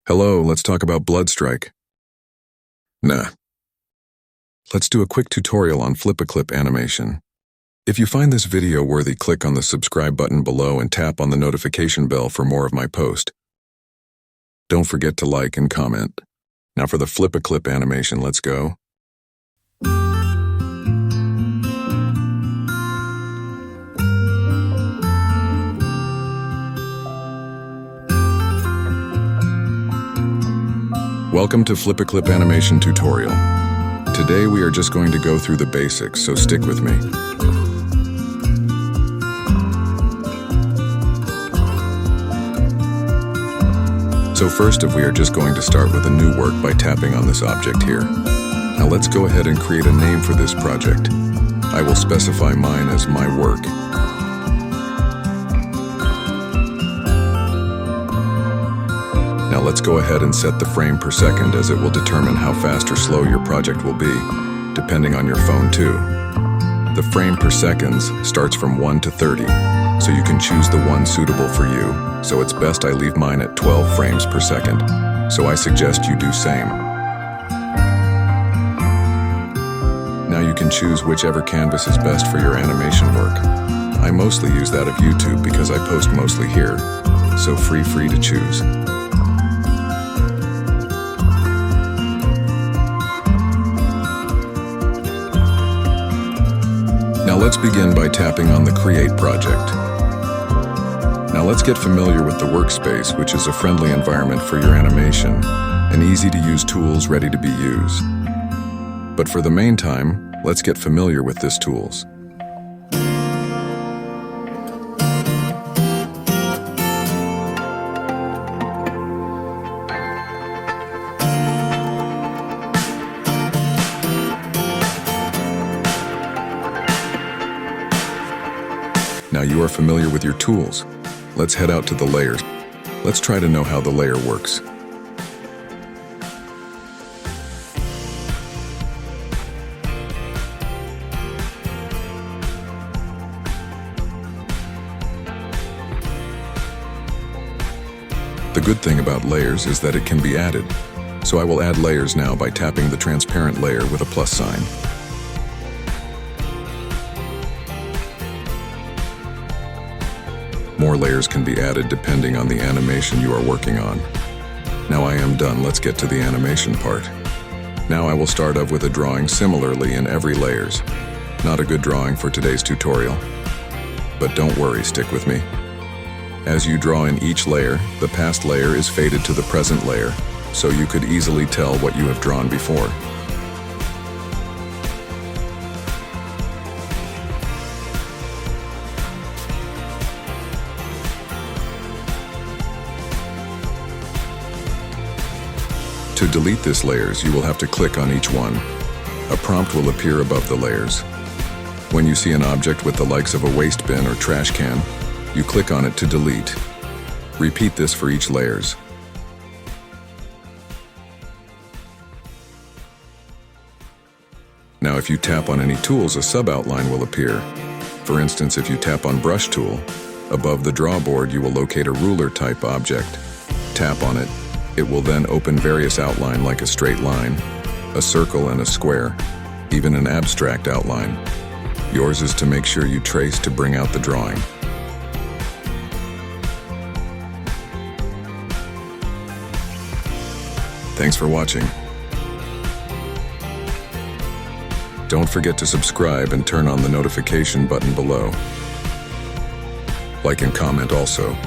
Hello, let's talk about blood strike. Nah. Let's do a quick tutorial on FlipaClip animation. If you find this video worthy, click on the subscribe button below and tap on the notification bell for more of my post. Don't forget to like and comment. Now for the FlipaClip animation, let's go. Welcome to FlipaClip animation tutorial. Today we are just going to go through the basics, so stick with me. So first we are just going to start with a new work by tapping on this object here. Now let's go ahead and create a name for this project. I will specify mine as my work. Now let's go ahead and set the frame per second, as it will determine how fast or slow your project will be, depending on your phone too. The frame per seconds starts from 1 to 30, so you can choose the one suitable for you. So it's best I leave mine at 12 frames per second, so I suggest you do same. Now you can choose whichever canvas is best for your animation work. I mostly use that of YouTube because I post mostly here, so free to choose. Now let's begin by tapping on the Create project. Now let's get familiar with the workspace, which is a friendly environment for your animation and easy to use tools ready to be used. But for the main time, let's get familiar with this tools. Now you are familiar with your tools. Let's head out to the layers. Let's try to know how the layer works. The good thing about layers is that it can be added. So I will add layers now by tapping the transparent layer with a plus sign. More layers can be added depending on the animation you are working on. Now I am done, let's get to the animation part. Now I will start off with a drawing similarly in every layers. Not a good drawing for today's tutorial. But don't worry, stick with me. As you draw in each layer, the past layer is faded to the present layer, so you could easily tell what you have drawn before. To delete this layers, you will have to click on each one. A prompt will appear above the layers. When you see an object with the likes of a waste bin or trash can, you click on it to delete. Repeat this for each layers. Now if you tap on any tools, a sub-outline will appear. For instance, if you tap on Brush tool, above the draw board you will locate a ruler type object. Tap on it. It will then open various outline like a straight line, a circle and a square, even an abstract outline. Yours is to make sure you trace to bring out the drawing. Thanks for watching. Don't forget to subscribe and turn on the notification button below. Like and comment also.